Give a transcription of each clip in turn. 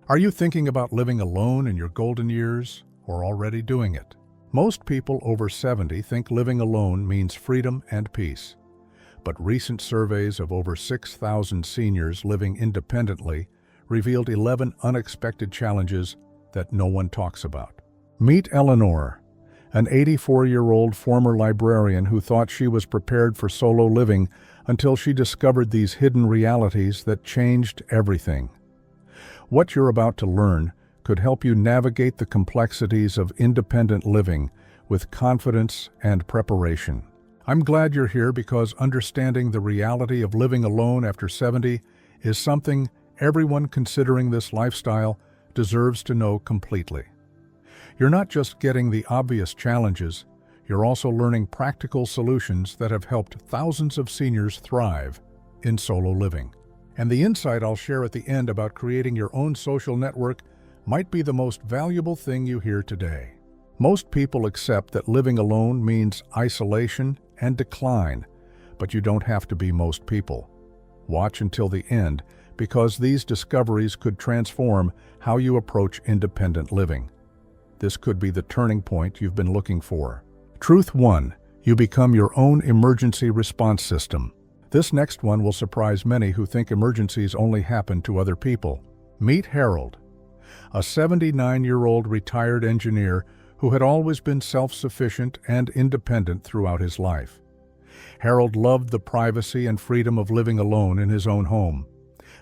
Are you thinking about living alone in your golden years, or already doing it? Most people over 70 think living alone means freedom and peace. But recent surveys of over 6,000 seniors living independently revealed 11 unexpected challenges that no one talks about. Meet Eleanor, an 84-year-old former librarian who thought she was prepared for solo living until she discovered these hidden realities that changed everything. What you're about to learn could help you navigate the complexities of independent living with confidence and preparation. I'm glad you're here because understanding the reality of living alone after 70 is something everyone considering this lifestyle deserves to know completely. You're not just getting the obvious challenges, you're also learning practical solutions that have helped thousands of seniors thrive in solo living. And the insight I'll share at the end about creating your own social network might be the most valuable thing you hear today. Most people accept that living alone means isolation and decline, but you don't have to be most people. Watch until the end, because these discoveries could transform how you approach independent living. This could be the turning point you've been looking for. Truth 1. You become your own emergency response system. This next one will surprise many who think emergencies only happen to other people. Meet Harold, a 79-year-old retired engineer who had always been self-sufficient and independent throughout his life. Harold loved the privacy and freedom of living alone in his own home,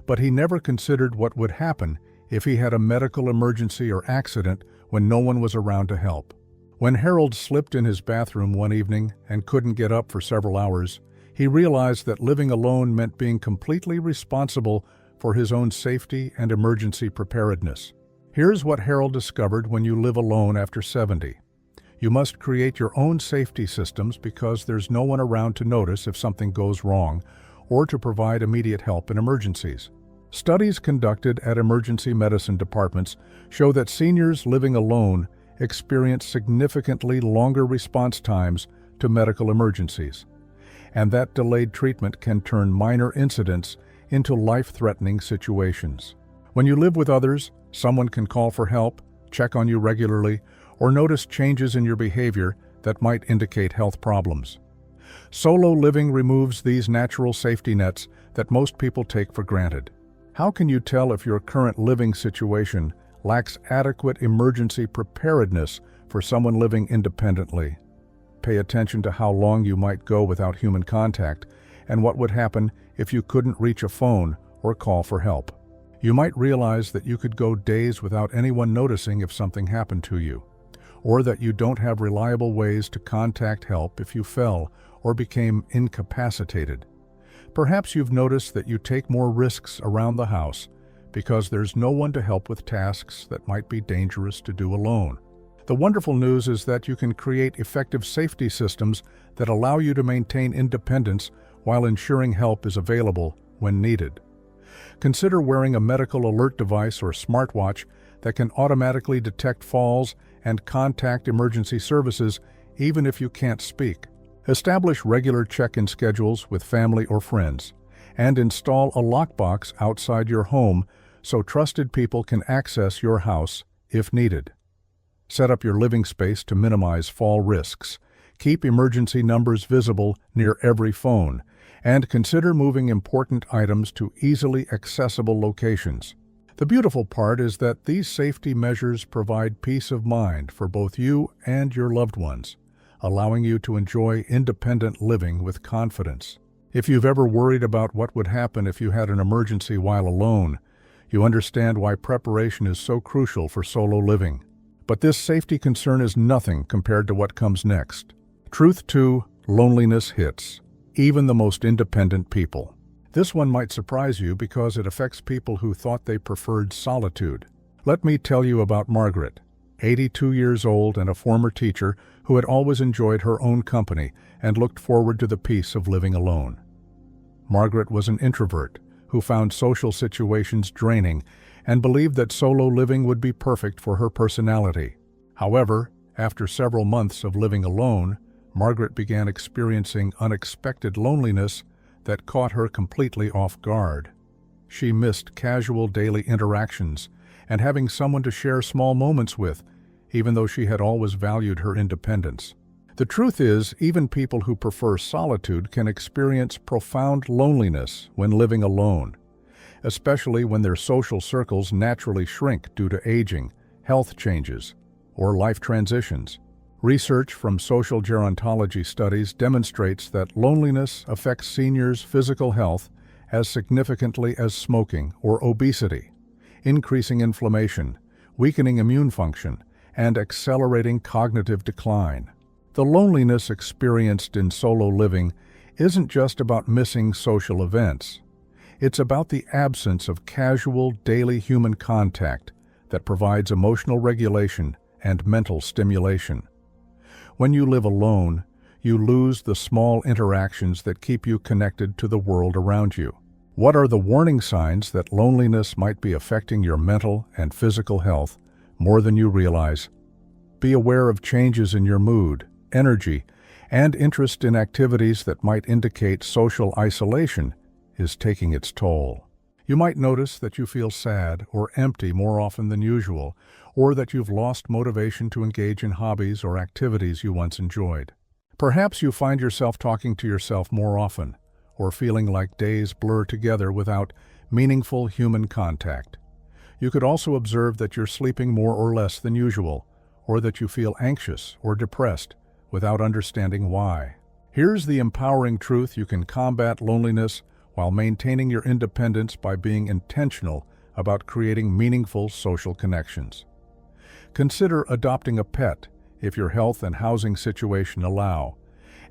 but he never considered what would happen if he had a medical emergency or accident when no one was around to help. When Harold slipped in his bathroom one evening and couldn't get up for several hours, he realized that living alone meant being completely responsible for his own safety and emergency preparedness. Here's what Harold discovered when you live alone after 70. You must create your own safety systems because there's no one around to notice if something goes wrong or to provide immediate help in emergencies. Studies conducted at emergency medicine departments show that seniors living alone experience significantly longer response times to medical emergencies, and that delayed treatment can turn minor incidents into life-threatening situations. When you live with others, someone can call for help, check on you regularly, or notice changes in your behavior that might indicate health problems. Solo living removes these natural safety nets that most people take for granted. How can you tell if your current living situation lacks adequate emergency preparedness for someone living independently? Pay attention to how long you might go without human contact and what would happen if you couldn't reach a phone or call for help. You might realize that you could go days without anyone noticing if something happened to you, or that you don't have reliable ways to contact help if you fell or became incapacitated. Perhaps you've noticed that you take more risks around the house because there's no one to help with tasks that might be dangerous to do alone. The wonderful news is that you can create effective safety systems that allow you to maintain independence while ensuring help is available when needed. Consider wearing a medical alert device or smartwatch that can automatically detect falls and contact emergency services even if you can't speak. Establish regular check-in schedules with family or friends, and install a lockbox outside your home so trusted people can access your house if needed. Set up your living space to minimize fall risks. Keep emergency numbers visible near every phone, and consider moving important items to easily accessible locations. The beautiful part is that these safety measures provide peace of mind for both you and your loved ones, allowing you to enjoy independent living with confidence. If you've ever worried about what would happen if you had an emergency while alone, you understand why preparation is so crucial for solo living. But this safety concern is nothing compared to what comes next. Truth 2. Loneliness hits even the most independent people. This one might surprise you because it affects people who thought they preferred solitude. Let me tell you about Margaret, 82 years old and a former teacher who had always enjoyed her own company and looked forward to the peace of living alone. Margaret was an introvert who found social situations draining and believed that solo living would be perfect for her personality. However, after several months of living alone, Margaret began experiencing unexpected loneliness that caught her completely off guard. She missed casual daily interactions and having someone to share small moments with, even though she had always valued her independence. The truth is, even people who prefer solitude can experience profound loneliness when living alone, especially when their social circles naturally shrink due to aging, health changes, or life transitions. Research from social gerontology studies demonstrates that loneliness affects seniors' physical health as significantly as smoking or obesity, increasing inflammation, weakening immune function, and accelerating cognitive decline. The loneliness experienced in solo living isn't just about missing social events. It's about the absence of casual, daily human contact that provides emotional regulation and mental stimulation. When you live alone, you lose the small interactions that keep you connected to the world around you. What are the warning signs that loneliness might be affecting your mental and physical health more than you realize? Be aware of changes in your mood, energy, and interest in activities that might indicate social isolation is taking its toll. You might notice that you feel sad or empty more often than usual, or that you've lost motivation to engage in hobbies or activities you once enjoyed. Perhaps you find yourself talking to yourself more often, or feeling like days blur together without meaningful human contact. You could also observe that you're sleeping more or less than usual, or that you feel anxious or depressed without understanding why. Here's the empowering truth: you can combat loneliness while maintaining your independence by being intentional about creating meaningful social connections. Consider adopting a pet if your health and housing situation allow,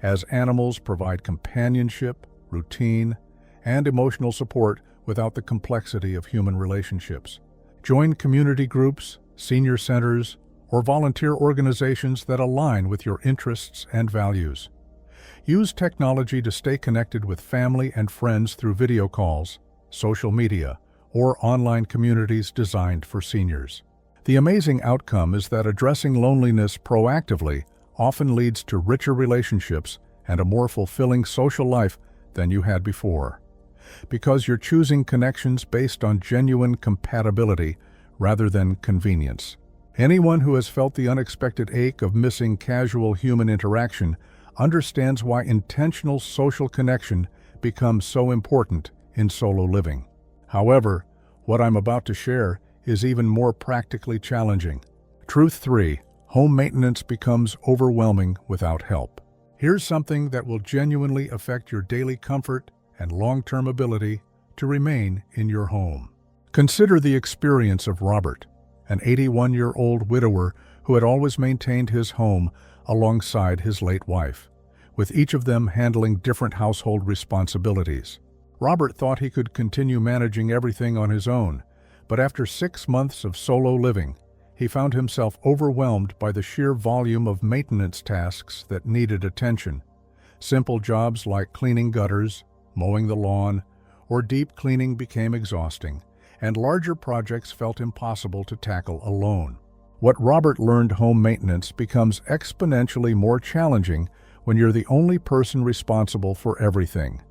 as animals provide companionship, routine, and emotional support without the complexity of human relationships. Join community groups, senior centers, or volunteer organizations that align with your interests and values. Use technology to stay connected with family and friends through video calls, social media, or online communities designed for seniors. The amazing outcome is that addressing loneliness proactively often leads to richer relationships and a more fulfilling social life than you had before, because you're choosing connections based on genuine compatibility rather than convenience. Anyone who has felt the unexpected ache of missing casual human interaction understands why intentional social connection becomes so important in solo living. However, what I'm about to share is even more practically challenging. Truth 3: home maintenance becomes overwhelming without help. Here's something that will genuinely affect your daily comfort and long-term ability to remain in your home. Consider the experience of Robert, an 81-year-old widower who had always maintained his home alongside his late wife, with each of them handling different household responsibilities. Robert thought he could continue managing everything on his own, but after 6 months of solo living, he found himself overwhelmed by the sheer volume of maintenance tasks that needed attention. Simple jobs like cleaning gutters, mowing the lawn, or deep cleaning became exhausting, and larger projects felt impossible to tackle alone. What Robert learned: home maintenance becomes exponentially more challenging when you're the only person responsible for everything,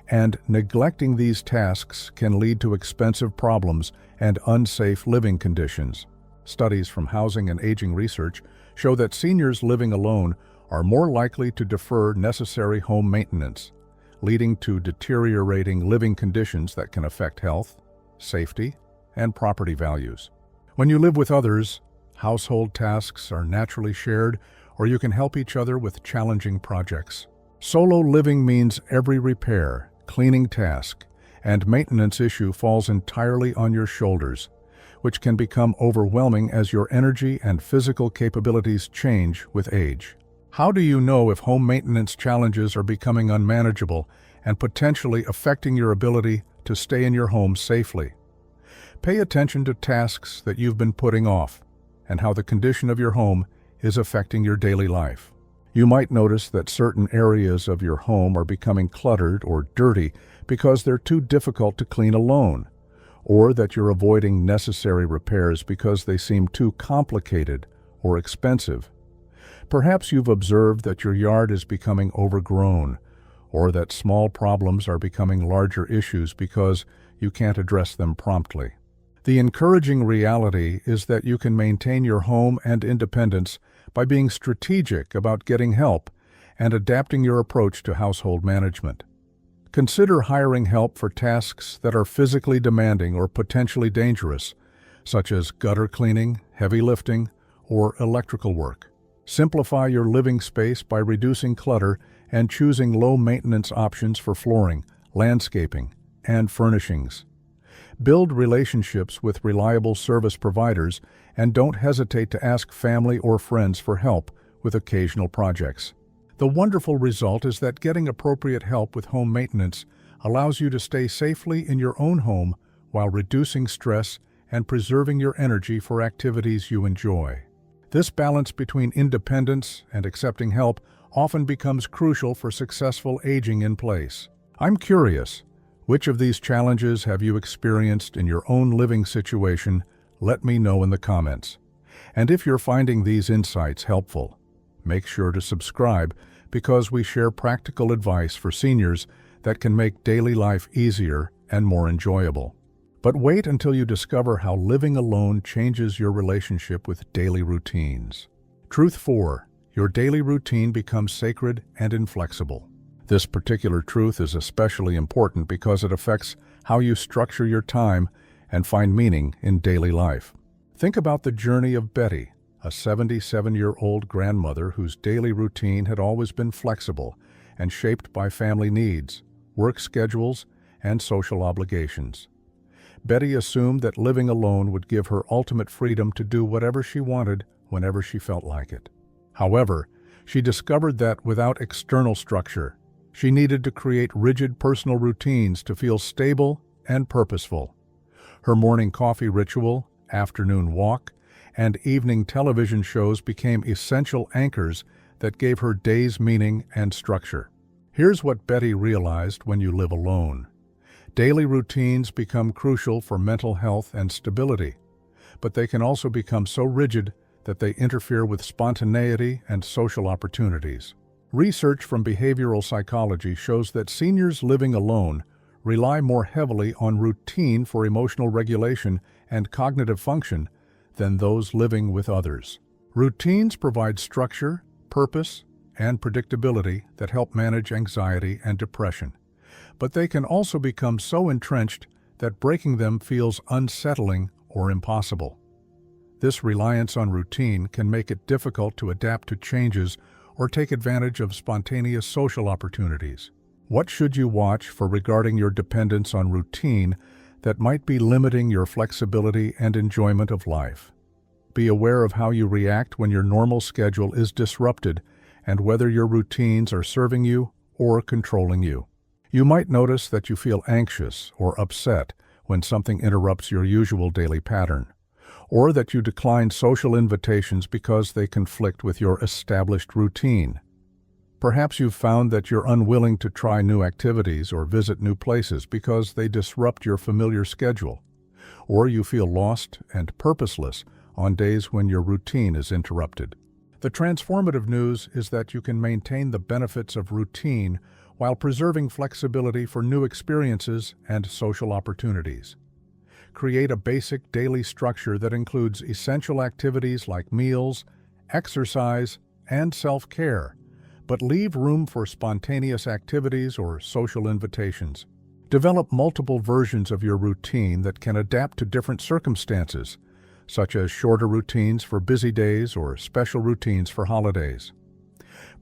and neglecting these tasks can lead to expensive problems and unsafe living conditions. Studies from housing and aging research show that seniors living alone are more likely to defer necessary home maintenance, leading to deteriorating living conditions that can affect health, safety, and property values. When you live with others, household tasks are naturally shared, or you can help each other with challenging projects. Solo living means every repair, cleaning task, and maintenance issue falls entirely on your shoulders, which can become overwhelming as your energy and physical capabilities change with age. How do you know if home maintenance challenges are becoming unmanageable and potentially affecting your ability to stay in your home safely? Pay attention to tasks that you've been putting off and how the condition of your home is affecting your daily life. You might notice that certain areas of your home are becoming cluttered or dirty because they're too difficult to clean alone, or that you're avoiding necessary repairs because they seem too complicated or expensive. Perhaps you've observed that your yard is becoming overgrown, or that small problems are becoming larger issues because you can't address them promptly. The encouraging reality is that you can maintain your home and independence by being strategic about getting help and adapting your approach to household management. Consider hiring help for tasks that are physically demanding or potentially dangerous, such as gutter cleaning, heavy lifting, or electrical work. Simplify your living space by reducing clutter and choosing low-maintenance options for flooring, landscaping, and furnishings. Build relationships with reliable service providers and don't hesitate to ask family or friends for help with occasional projects. The wonderful result is that getting appropriate help with home maintenance allows you to stay safely in your own home while reducing stress and preserving your energy for activities you enjoy. This balance between independence and accepting help often becomes crucial for successful aging in place. I'm curious, which of these challenges have you experienced in your own living situation? Let me know in the comments. And if you're finding these insights helpful, make sure to subscribe because we share practical advice for seniors that can make daily life easier and more enjoyable. But wait until you discover how living alone changes your relationship with daily routines. Truth 4. Your daily routine becomes sacred and inflexible. This particular truth is especially important because it affects how you structure your time and find meaning in daily life. Think about the journey of Betty, a 77-year-old grandmother whose daily routine had always been flexible and shaped by family needs, work schedules, and social obligations. Betty assumed that living alone would give her ultimate freedom to do whatever she wanted whenever she felt like it. However, she discovered that without external structure, she needed to create rigid personal routines to feel stable and purposeful. Her morning coffee ritual, afternoon walk, and evening television shows became essential anchors that gave her days meaning and structure. Here's what Betty realized when you live alone. Daily routines become crucial for mental health and stability, but they can also become so rigid that they interfere with spontaneity and social opportunities. Research from behavioral psychology shows that seniors living alone rely more heavily on routine for emotional regulation and cognitive function than those living with others. Routines provide structure, purpose, and predictability that help manage anxiety and depression, but they can also become so entrenched that breaking them feels unsettling or impossible. This reliance on routine can make it difficult to adapt to changes or take advantage of spontaneous social opportunities. What should you watch for regarding your dependence on routine that might be limiting your flexibility and enjoyment of life? Be aware of how you react when your normal schedule is disrupted and whether your routines are serving you or controlling you. You might notice that you feel anxious or upset when something interrupts your usual daily pattern, or that you decline social invitations because they conflict with your established routine. Perhaps you've found that you're unwilling to try new activities or visit new places because they disrupt your familiar schedule, or you feel lost and purposeless on days when your routine is interrupted. The transformative news is that you can maintain the benefits of routine while preserving flexibility for new experiences and social opportunities. Create a basic daily structure that includes essential activities like meals, exercise, and self-care, but leave room for spontaneous activities or social invitations. Develop multiple versions of your routine that can adapt to different circumstances, such as shorter routines for busy days or special routines for holidays.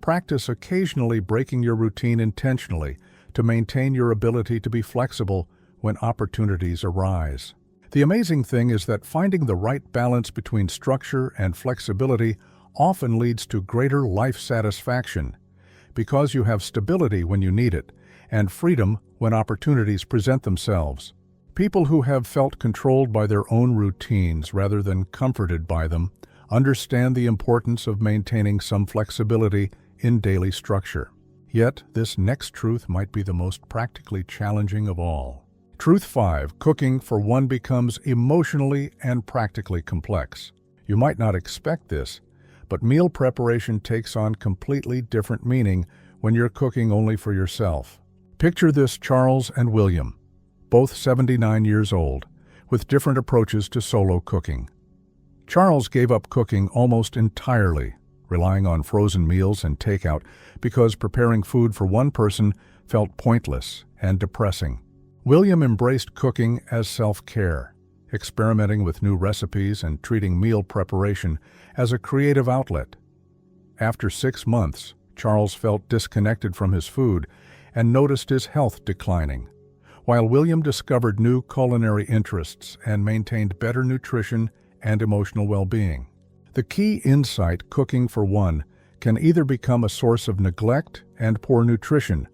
Practice occasionally breaking your routine intentionally to maintain your ability to be flexible when opportunities arise. The amazing thing is that finding the right balance between structure and flexibility often leads to greater life satisfaction because you have stability when you need it and freedom when opportunities present themselves. People who have felt controlled by their own routines rather than comforted by them understand the importance of maintaining some flexibility in daily structure. Yet, this next truth might be the most practically challenging of all. Truth 5. Cooking for one becomes emotionally and practically complex. You might not expect this, but meal preparation takes on completely different meaning when you're cooking only for yourself. Picture this: Charles and William, both 79 years old, with different approaches to solo cooking. Charles gave up cooking almost entirely, relying on frozen meals and takeout because preparing food for one person felt pointless and depressing. William embraced cooking as self-care, experimenting with new recipes and treating meal preparation as a creative outlet. After 6 months, Charles felt disconnected from his food and noticed his health declining, while William discovered new culinary interests and maintained better nutrition and emotional well-being. The key insight: cooking for one can either become a source of neglect and poor nutrition,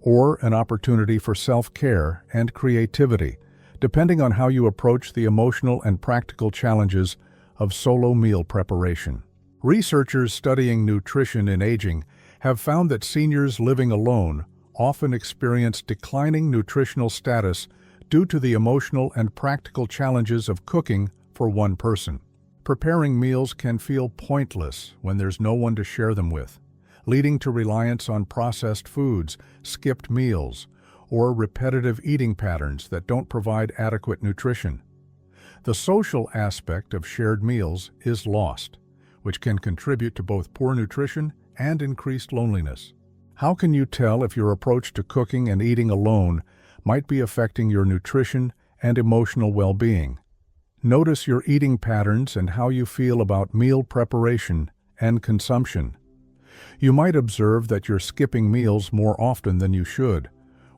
or an opportunity for self-care and creativity, depending on how you approach the emotional and practical challenges of solo meal preparation. Researchers studying nutrition in aging have found that seniors living alone often experience declining nutritional status due to the emotional and practical challenges of cooking for one person. Preparing meals can feel pointless when there's no one to share them with, leading to reliance on processed foods, skipped meals, or repetitive eating patterns that don't provide adequate nutrition. The social aspect of shared meals is lost, which can contribute to both poor nutrition and increased loneliness. How can you tell if your approach to cooking and eating alone might be affecting your nutrition and emotional well-being? Notice your eating patterns and how you feel about meal preparation and consumption. You might observe that you're skipping meals more often than you should,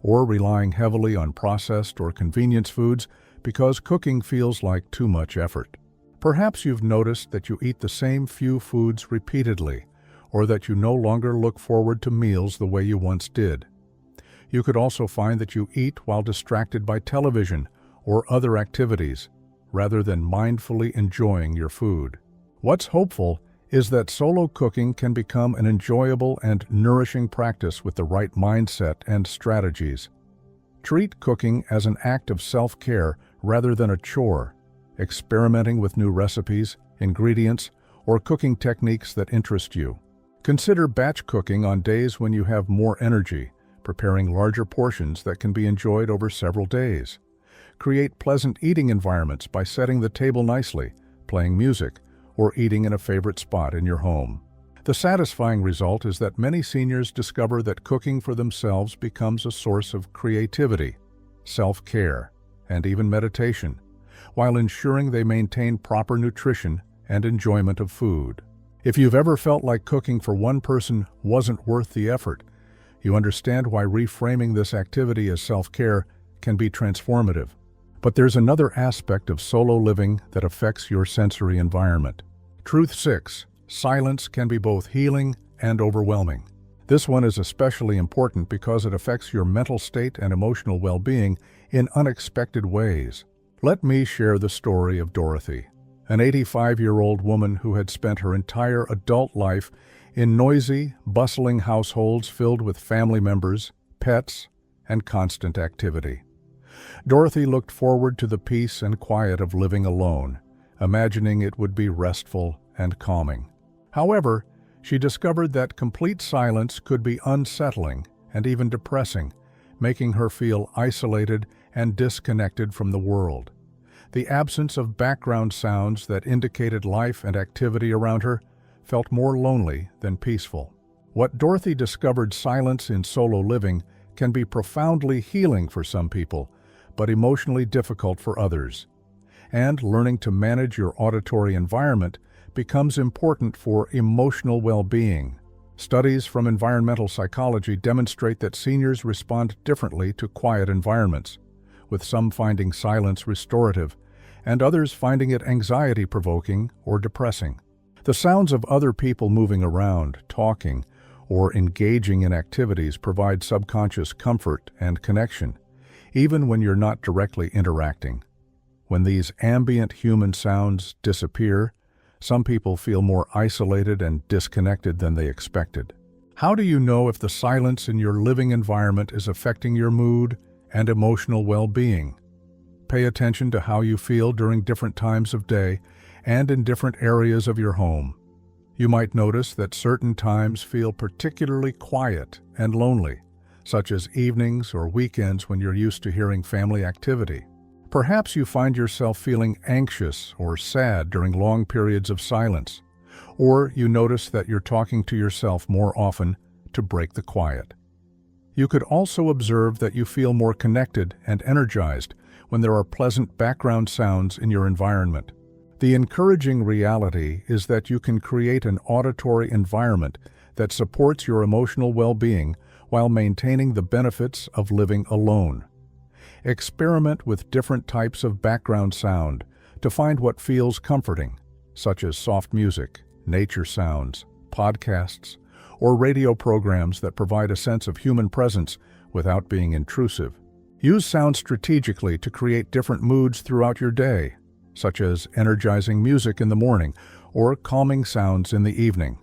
or relying heavily on processed or convenience foods because cooking feels like too much effort. Perhaps you've noticed that you eat the same few foods repeatedly, or that you no longer look forward to meals the way you once did. You could also find that you eat while distracted by television or other activities, rather than mindfully enjoying your food. What's hopeful is that solo cooking can become an enjoyable and nourishing practice with the right mindset and strategies. Treat cooking as an act of self-care rather than a chore, experimenting with new recipes, ingredients, or cooking techniques that interest you. Consider batch cooking on days when you have more energy, preparing larger portions that can be enjoyed over several days. Create pleasant eating environments by setting the table nicely, playing music, or eating in a favorite spot in your home. The satisfying result is that many seniors discover that cooking for themselves becomes a source of creativity, self-care, and even meditation, while ensuring they maintain proper nutrition and enjoyment of food. If you've ever felt like cooking for one person wasn't worth the effort, you understand why reframing this activity as self-care can be transformative. But there's another aspect of solo living that affects your sensory environment. Truth 6. Silence can be both healing and overwhelming. This one is especially important because it affects your mental state and emotional well-being in unexpected ways. Let me share the story of Dorothy, an 85-year-old woman who had spent her entire adult life in noisy, bustling households filled with family members, pets, and constant activity. Dorothy looked forward to the peace and quiet of living alone, imagining it would be restful and calming. However, she discovered that complete silence could be unsettling and even depressing, making her feel isolated and disconnected from the world. The absence of background sounds that indicated life and activity around her felt more lonely than peaceful. What Dorothy discovered: silence in solo living can be profoundly healing for some people, but emotionally difficult for others. And learning to manage your auditory environment becomes important for emotional well-being. Studies from environmental psychology demonstrate that seniors respond differently to quiet environments, with some finding silence restorative and others finding it anxiety-provoking or depressing. The sounds of other people moving around, talking, or engaging in activities provide subconscious comfort and connection, even when you're not directly interacting. When these ambient human sounds disappear, some people feel more isolated and disconnected than they expected. How do you know if the silence in your living environment is affecting your mood and emotional well-being? Pay attention to how you feel during different times of day and in different areas of your home. You might notice that certain times feel particularly quiet and lonely, such as evenings or weekends when you're used to hearing family activity. Perhaps you find yourself feeling anxious or sad during long periods of silence, or you notice that you're talking to yourself more often to break the quiet. You could also observe that you feel more connected and energized when there are pleasant background sounds in your environment. The encouraging reality is that you can create an auditory environment that supports your emotional well-being while maintaining the benefits of living alone. Experiment with different types of background sound to find what feels comforting, such as soft music, nature sounds, podcasts, or radio programs that provide a sense of human presence without being intrusive. Use sound strategically to create different moods throughout your day, such as energizing music in the morning or calming sounds in the evening.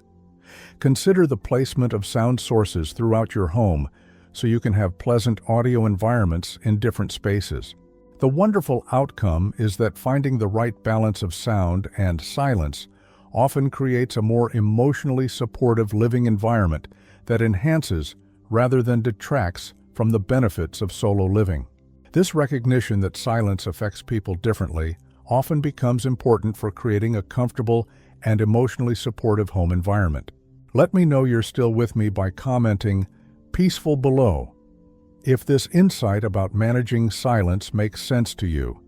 Consider the placement of sound sources throughout your home so you can have pleasant audio environments in different spaces. The wonderful outcome is that finding the right balance of sound and silence often creates a more emotionally supportive living environment that enhances rather than detracts from the benefits of solo living. This recognition that silence affects people differently often becomes important for creating a comfortable and emotionally supportive home environment. Let me know you're still with me by commenting "peaceful" below if this insight about managing silence makes sense to you.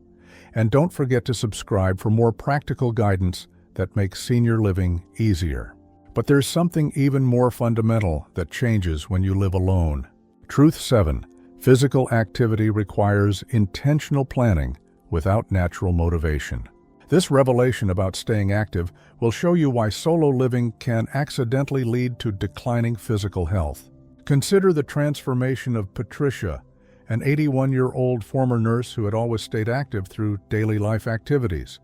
And don't forget to subscribe for more practical guidance that makes senior living easier. But there's something even more fundamental that changes when you live alone. Truth 7. Physical activity requires intentional planning without natural motivation. This revelation about staying active will show you why solo living can accidentally lead to declining physical health. Consider the transformation of Patricia, an 81-year-old former nurse who had always stayed active through daily life activities,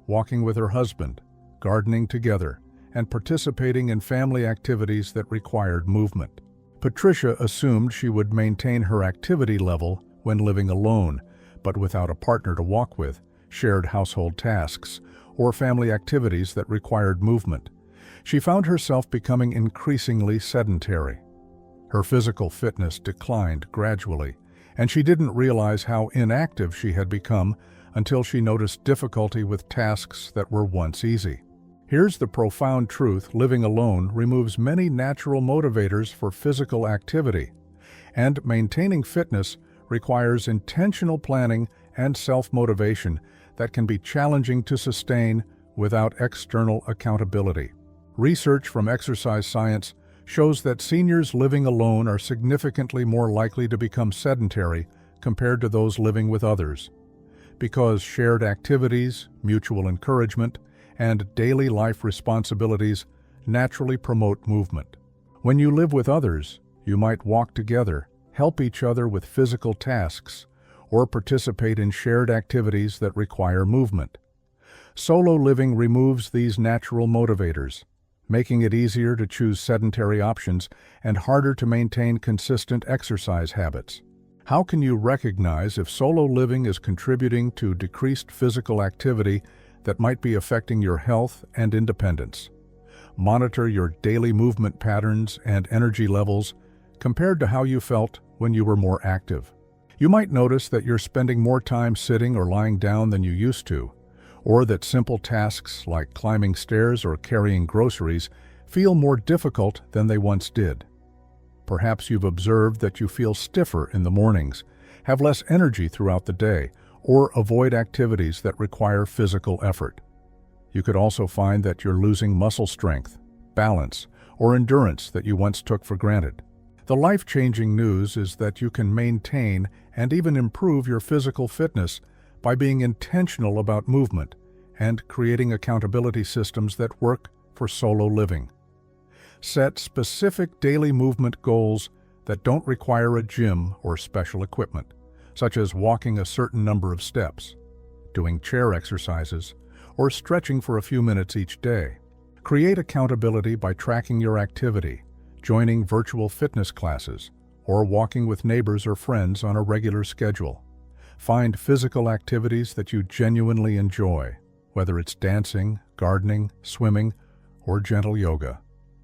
walking with her husband, gardening together, and participating in family activities that required movement. Patricia assumed she would maintain her activity level when living alone, but without a partner to walk with, shared household tasks, or family activities that required movement. She found herself becoming increasingly sedentary. Her physical fitness declined gradually, and she didn't realize how inactive she had become until she noticed difficulty with tasks that were once easy. Here's the profound truth: living alone removes many natural motivators for physical activity, and maintaining fitness requires intentional planning and self-motivation that can be challenging to sustain without external accountability. Research from exercise science shows that seniors living alone are significantly more likely to become sedentary compared to those living with others, because shared activities, mutual encouragement, and daily life responsibilities naturally promote movement. When you live with others, you might walk together, help each other with physical tasks, or participate in shared activities that require movement. Solo living removes these natural motivators, making it easier to choose sedentary options and harder to maintain consistent exercise habits. How can you recognize if solo living is contributing to decreased physical activity that might be affecting your health and independence? Monitor your daily movement patterns and energy levels compared to how you felt when you were more active. You might notice that you're spending more time sitting or lying down than you used to, or that simple tasks like climbing stairs or carrying groceries feel more difficult than they once did. Perhaps you've observed that you feel stiffer in the mornings, have less energy throughout the day, or avoid activities that require physical effort. You could also find that you're losing muscle strength, balance, or endurance that you once took for granted. The life-changing news is that you can maintain and even improve your physical fitness by being intentional about movement and creating accountability systems that work for solo living. Set specific daily movement goals that don't require a gym or special equipment, such as walking a certain number of steps, doing chair exercises, or stretching for a few minutes each day. Create accountability by tracking your activity, joining virtual fitness classes, or walking with neighbors or friends on a regular schedule. Find physical activities that you genuinely enjoy, whether it's dancing, gardening, swimming, or gentle yoga,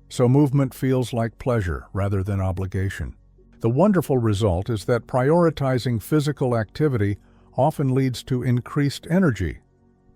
so movement feels like pleasure rather than obligation. The wonderful result is that prioritizing physical activity often leads to increased energy,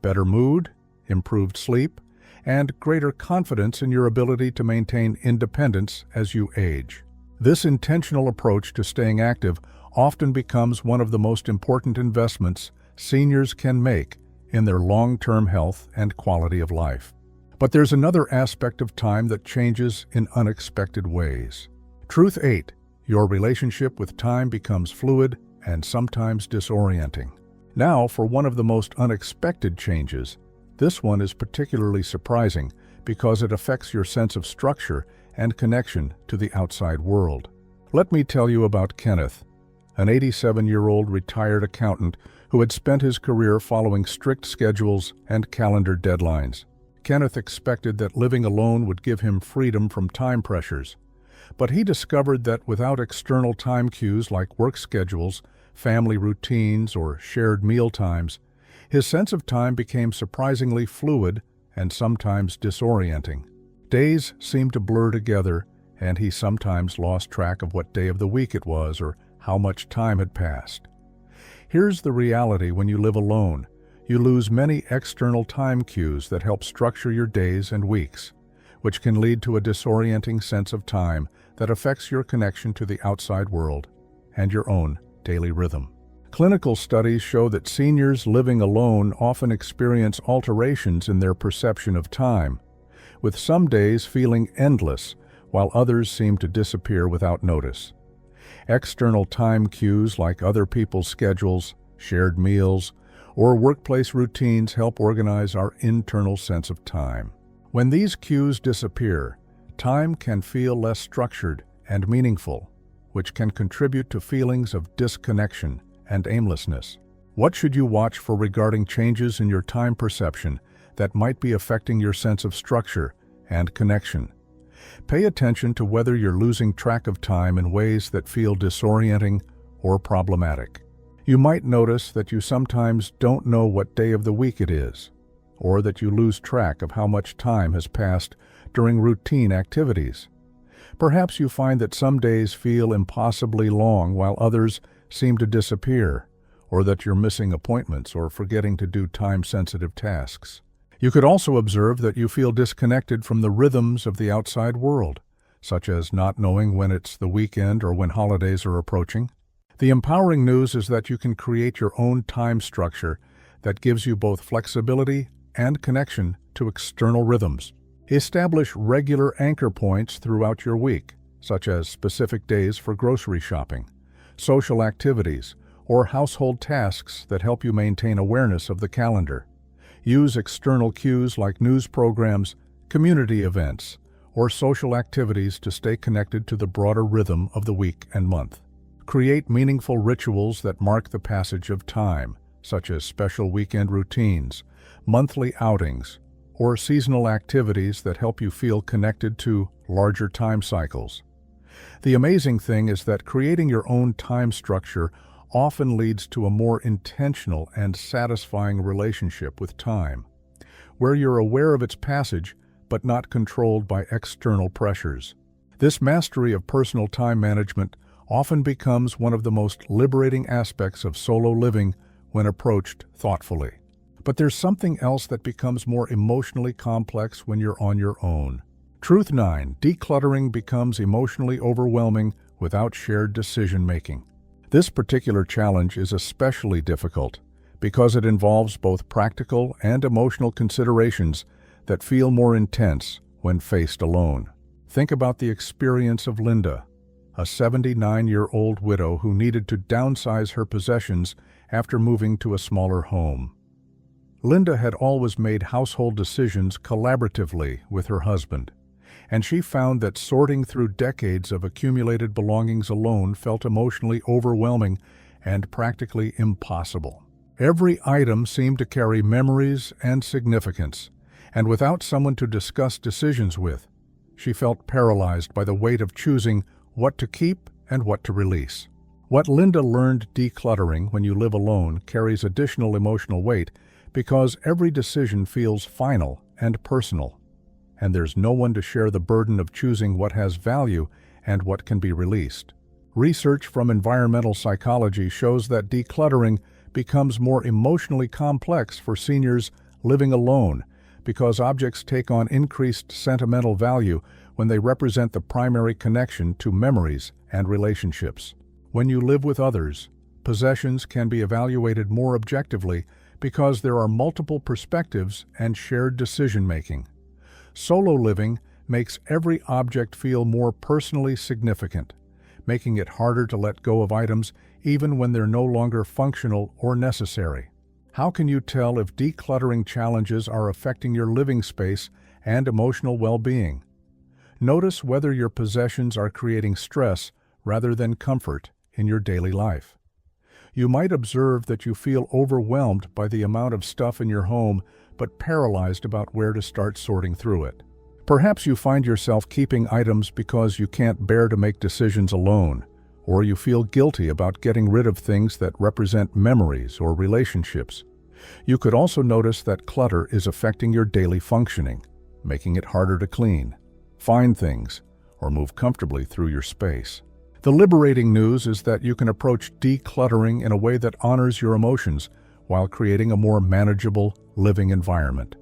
better mood, improved sleep, and greater confidence in your ability to maintain independence as you age. This intentional approach to staying active often becomes one of the most important investments seniors can make in their long-term health and quality of life. But there's another aspect of time that changes in unexpected ways. Truth 8. Your relationship with time becomes fluid and sometimes disorienting. Now, for one of the most unexpected changes. This one is particularly surprising because it affects your sense of structure and connection to the outside world. Let me tell you about Kenneth, an 87-year-old retired accountant who had spent his career following strict schedules and calendar deadlines. Kenneth expected that living alone would give him freedom from time pressures, but he discovered that without external time cues like work schedules, family routines, or shared meal times, his sense of time became surprisingly fluid and sometimes disorienting. Days seemed to blur together, and he sometimes lost track of what day of the week it was or how much time had passed. Here's the reality: when you live alone, you lose many external time cues that help structure your days and weeks, which can lead to a disorienting sense of time that affects your connection to the outside world and your own daily rhythm. Clinical studies show that seniors living alone often experience alterations in their perception of time, with some days feeling endless while others seem to disappear without notice. External time cues like other people's schedules, shared meals, or workplace routines help organize our internal sense of time. When these cues disappear, time can feel less structured and meaningful, which can contribute to feelings of disconnection and aimlessness. What should you watch for regarding changes in your time perception that might be affecting your sense of structure and connection? Pay attention to whether you're losing track of time in ways that feel disorienting or problematic. You might notice that you sometimes don't know what day of the week it is, or that you lose track of how much time has passed during routine activities. Perhaps you find that some days feel impossibly long while others seem to disappear, or that you're missing appointments or forgetting to do time-sensitive tasks. You could also observe that you feel disconnected from the rhythms of the outside world, such as not knowing when it's the weekend or when holidays are approaching. The empowering news is that you can create your own time structure that gives you both flexibility and connection to external rhythms. Establish regular anchor points throughout your week, such as specific days for grocery shopping, social activities, or household tasks that help you maintain awareness of the calendar. Use external cues like news programs, community events, or social activities to stay connected to the broader rhythm of the week and month. Create meaningful rituals that mark the passage of time, such as special weekend routines, monthly outings, or seasonal activities that help you feel connected to larger time cycles. The amazing thing is that creating your own time structure often leads to a more intentional and satisfying relationship with time, where you're aware of its passage but not controlled by external pressures. This mastery of personal time management often becomes one of the most liberating aspects of solo living when approached thoughtfully. But there's something else that becomes more emotionally complex when you're on your own. Truth 9. Decluttering becomes emotionally overwhelming without shared decision-making. This particular challenge is especially difficult because it involves both practical and emotional considerations that feel more intense when faced alone. Think about the experience of Linda, a 79-year-old widow who needed to downsize her possessions after moving to a smaller home. Linda had always made household decisions collaboratively with her husband, and she found that sorting through decades of accumulated belongings alone felt emotionally overwhelming and practically impossible. Every item seemed to carry memories and significance, and without someone to discuss decisions with, she felt paralyzed by the weight of choosing what to keep and what to release. What Linda learned: decluttering when you live alone carries additional emotional weight because every decision feels final and personal, and there's no one to share the burden of choosing what has value and what can be released. Research from environmental psychology shows that decluttering becomes more emotionally complex for seniors living alone because objects take on increased sentimental value when they represent the primary connection to memories and relationships. When you live with others, possessions can be evaluated more objectively because there are multiple perspectives and shared decision-making. Solo living makes every object feel more personally significant, making it harder to let go of items even when they're no longer functional or necessary. How can you tell if decluttering challenges are affecting your living space and emotional well-being? Notice whether your possessions are creating stress rather than comfort in your daily life. You might observe that you feel overwhelmed by the amount of stuff in your home, but paralyzed about where to start sorting through it. Perhaps you find yourself keeping items because you can't bear to make decisions alone, or you feel guilty about getting rid of things that represent memories or relationships. You could also notice that clutter is affecting your daily functioning, making it harder to clean, find things, or move comfortably through your space. The liberating news is that you can approach decluttering in a way that honors your emotions while creating a more manageable living environment.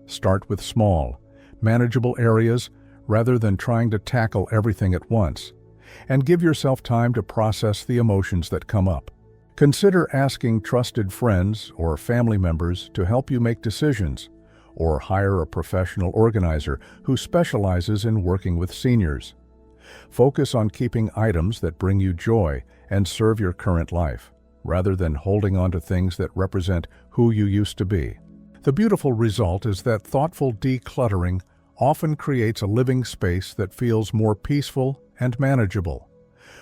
Start with small, manageable areas rather than trying to tackle everything at once, and give yourself time to process the emotions that come up. Consider asking trusted friends or family members to help you make decisions, or hire a professional organizer who specializes in working with seniors. Focus on keeping items that bring you joy and serve your current life, rather than holding on to things that represent who you used to be. The beautiful result is that thoughtful decluttering often creates a living space that feels more peaceful and manageable,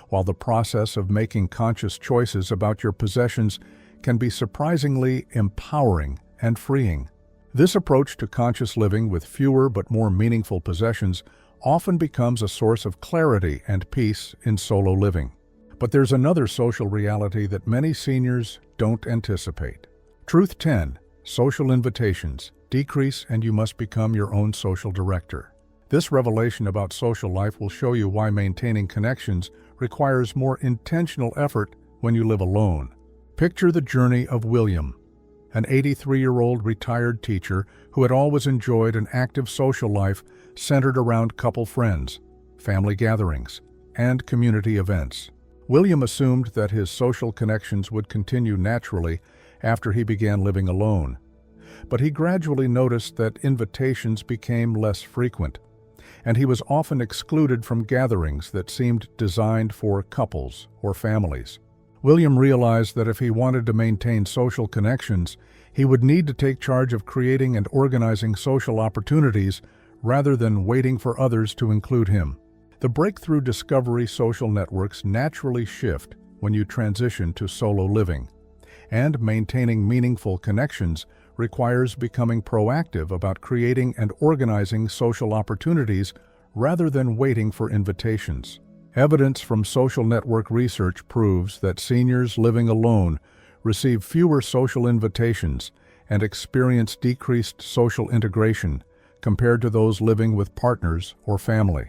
while the process of making conscious choices about your possessions can be surprisingly empowering and freeing. This approach to conscious living with fewer but more meaningful possessions often becomes a source of clarity and peace in solo living. But there's another social reality that many seniors don't anticipate. Truth 10. Social invitations decrease and you must become your own social director. This revelation about social life will show you why maintaining connections requires more intentional effort when you live alone. Picture the journey of William, an 83-year-old retired teacher who had always enjoyed an active social life centered around couple friends, family gatherings, and community events. William assumed that his social connections would continue naturally after he began living alone, but he gradually noticed that invitations became less frequent, and he was often excluded from gatherings that seemed designed for couples or families. William realized that if he wanted to maintain social connections, he would need to take charge of creating and organizing social opportunities rather than waiting for others to include him. The breakthrough discovery social networks naturally shift when you transition to solo living, and maintaining meaningful connections requires becoming proactive about creating and organizing social opportunities rather than waiting for invitations. Evidence from social network research proves that seniors living alone receive fewer social invitations and experience decreased social integration compared to those living with partners or family.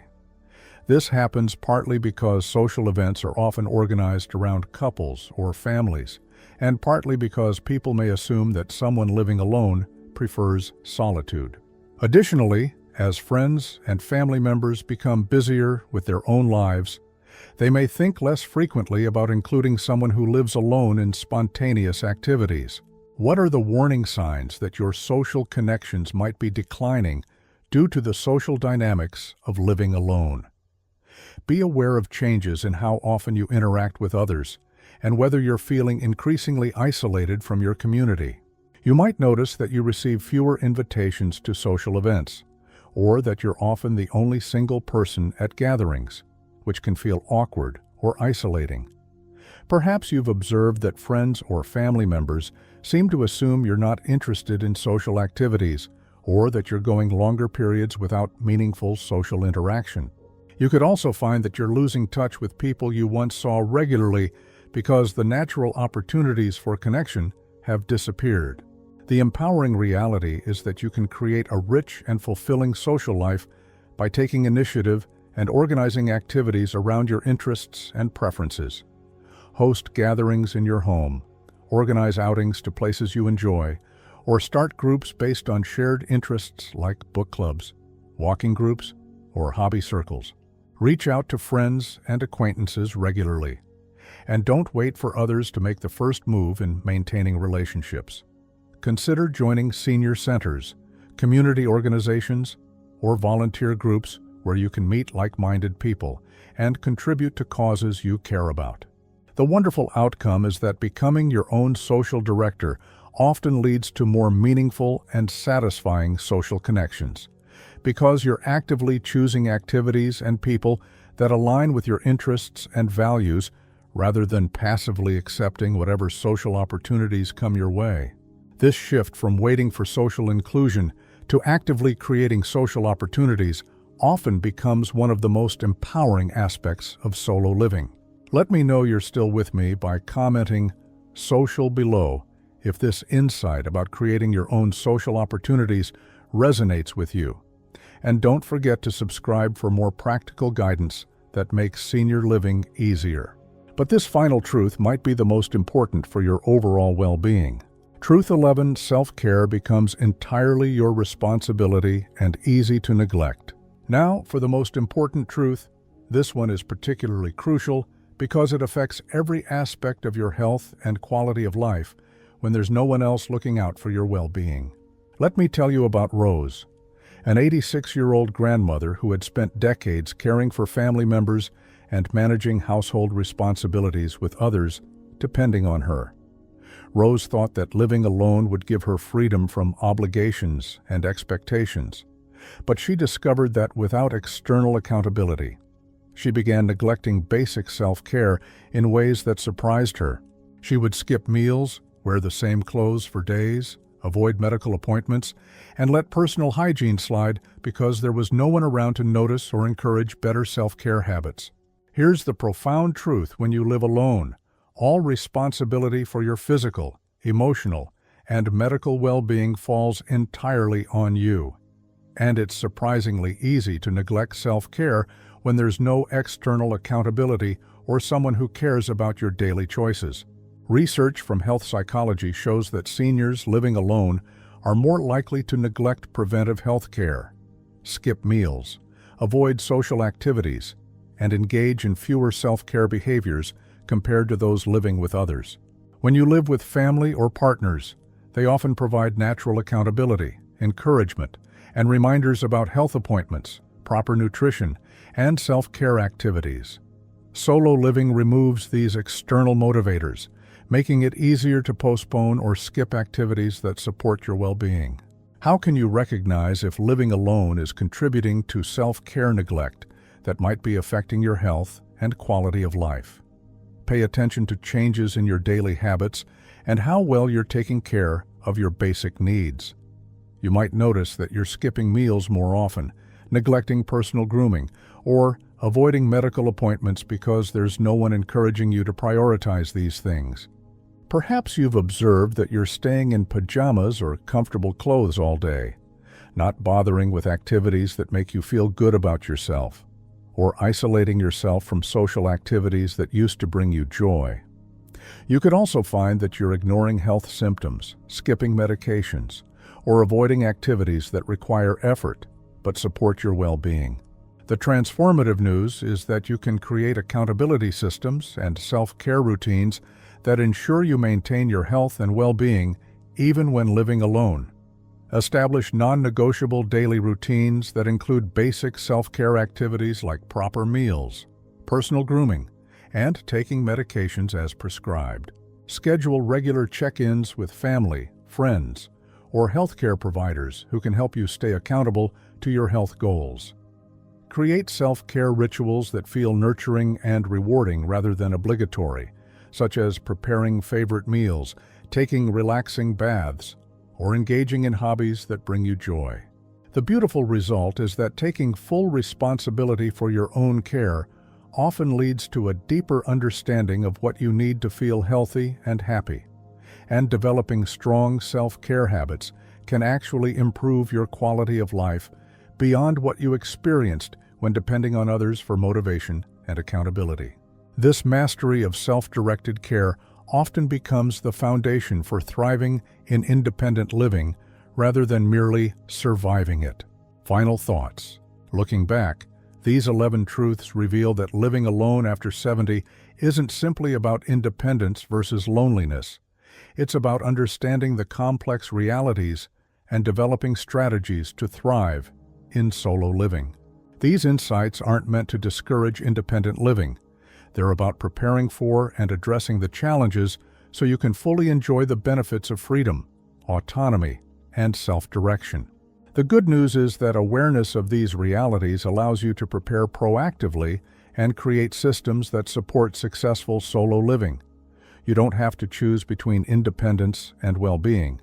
This happens partly because social events are often organized around couples or families, and partly because people may assume that someone living alone prefers solitude. Additionally, as friends and family members become busier with their own lives, they may think less frequently about including someone who lives alone in spontaneous activities. What are the warning signs that your social connections might be declining due to the social dynamics of living alone? Be aware of changes in how often you interact with others and whether you're feeling increasingly isolated from your community. You might notice that you receive fewer invitations to social events, or that you're often the only single person at gatherings, which can feel awkward or isolating. Perhaps you've observed that friends or family members seem to assume you're not interested in social activities, or that you're going longer periods without meaningful social interaction. You could also find that you're losing touch with people you once saw regularly because the natural opportunities for connection have disappeared. The empowering reality is that you can create a rich and fulfilling social life by taking initiative and organizing activities around your interests and preferences. Host gatherings in your home, organize outings to places you enjoy, or start groups based on shared interests like book clubs, walking groups, or hobby circles. Reach out to friends and acquaintances regularly, and don't wait for others to make the first move in maintaining relationships. Consider joining senior centers, community organizations, or volunteer groups where you can meet like-minded people and contribute to causes you care about. The wonderful outcome is that becoming your own social director often leads to more meaningful and satisfying social connections, because you're actively choosing activities and people that align with your interests and values rather than passively accepting whatever social opportunities come your way. This shift from waiting for social inclusion to actively creating social opportunities often becomes one of the most empowering aspects of solo living. Let me know you're still with me by commenting "social" below if this insight about creating your own social opportunities resonates with you. And don't forget to subscribe for more practical guidance that makes senior living easier. But this final truth might be the most important for your overall well-being. Truth 11: self-care becomes entirely your responsibility and easy to neglect. Now, for the most important truth. This one is particularly crucial because it affects every aspect of your health and quality of life when there's no one else looking out for your well-being. Let me tell you about Rose, an 86-year-old grandmother who had spent decades caring for family members and managing household responsibilities with others depending on her. Rose thought that living alone would give her freedom from obligations and expectations, but she discovered that without external accountability, she began neglecting basic self-care in ways that surprised her. She would skip meals, wear the same clothes for days, avoid medical appointments, and let personal hygiene slide because there was no one around to notice or encourage better self-care habits. Here's the profound truth: when you live alone, all responsibility for your physical, emotional, and medical well-being falls entirely on you. And it's surprisingly easy to neglect self-care when there's no external accountability or someone who cares about your daily choices. Research from health psychology shows that seniors living alone are more likely to neglect preventive health care, skip meals, avoid social activities, and engage in fewer self-care behaviors compared to those living with others. When you live with family or partners, they often provide natural accountability, encouragement, and reminders about health appointments, proper nutrition, and self-care activities. Solo living removes these external motivators, making it easier to postpone or skip activities that support your well-being. How can you recognize if living alone is contributing to self-care neglect that might be affecting your health and quality of life? Pay attention to changes in your daily habits and how well you're taking care of your basic needs. You might notice that you're skipping meals more often, neglecting personal grooming, or avoiding medical appointments because there's no one encouraging you to prioritize these things. Perhaps you've observed that you're staying in pajamas or comfortable clothes all day, not bothering with activities that make you feel good about yourself, or isolating yourself from social activities that used to bring you joy. You could also find that you're ignoring health symptoms, skipping medications, or avoiding activities that require effort but support your well-being. The transformative news is that you can create accountability systems and self-care routines that ensure you maintain your health and well-being even when living alone. Establish non-negotiable daily routines that include basic self-care activities like proper meals, personal grooming, and taking medications as prescribed. Schedule regular check-ins with family, friends, or healthcare providers who can help you stay accountable to your health goals. Create self-care rituals that feel nurturing and rewarding rather than obligatory, such as preparing favorite meals, taking relaxing baths, or engaging in hobbies that bring you joy. The beautiful result is that taking full responsibility for your own care often leads to a deeper understanding of what you need to feel healthy and happy. And developing strong self-care habits can actually improve your quality of life beyond what you experienced when depending on others for motivation and accountability. This mastery of self-directed care often becomes the foundation for thriving in independent living rather than merely surviving it. Final thoughts. Looking back, these 11 truths reveal that living alone after 70 isn't simply about independence versus loneliness. It's about understanding the complex realities and developing strategies to thrive in solo living. These insights aren't meant to discourage independent living. They're about preparing for and addressing the challenges so you can fully enjoy the benefits of freedom, autonomy, and self-direction. The good news is that awareness of these realities allows you to prepare proactively and create systems that support successful solo living. You don't have to choose between independence and well-being.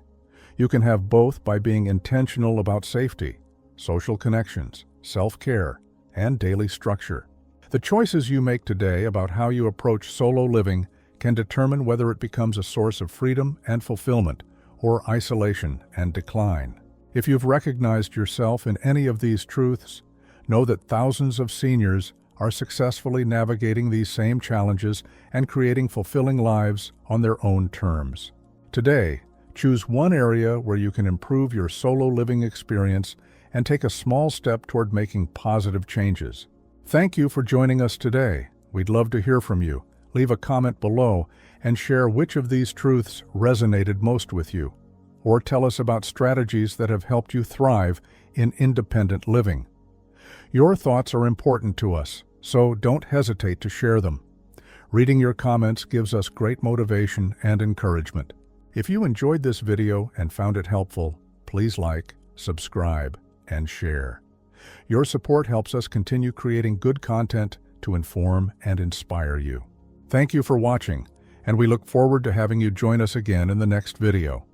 You can have both by being intentional about safety, social connections, self-care, and daily structure. The choices you make today about how you approach solo living can determine whether it becomes a source of freedom and fulfillment or isolation and decline. If you've recognized yourself in any of these truths, know that thousands of seniors are successfully navigating these same challenges and creating fulfilling lives on their own terms. Today, choose one area where you can improve your solo living experience and take a small step toward making positive changes. Thank you for joining us today. We'd love to hear from you. Leave a comment below and share which of these truths resonated most with you, or tell us about strategies that have helped you thrive in independent living. Your thoughts are important to us, so don't hesitate to share them. Reading your comments gives us great motivation and encouragement. If you enjoyed this video and found it helpful, please like, subscribe, and share. Your support helps us continue creating good content to inform and inspire you. Thank you for watching, and we look forward to having you join us again in the next video.